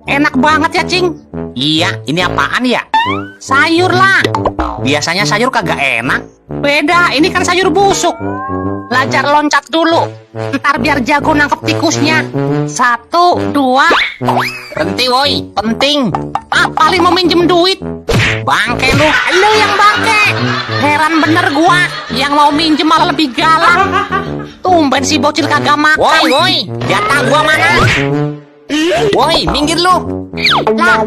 Enak banget ya, Cing. Iya, ini apaan ya? Sayur lah. Biasanya sayur kagak enak. Beda, ini kan sayur busuk. Belajar loncat dulu. Ntar biar jago nangkep tikusnya. 1, 2. Berhenti woi, penting. Paling mau minjem duit. Bangke lu. Lu yang bangke. Heran bener gua. Yang mau minjem malah lebih galak. Tumben si bocil kagak makan. Woi, jatah gua mana? Woi, minggir lu. Lah,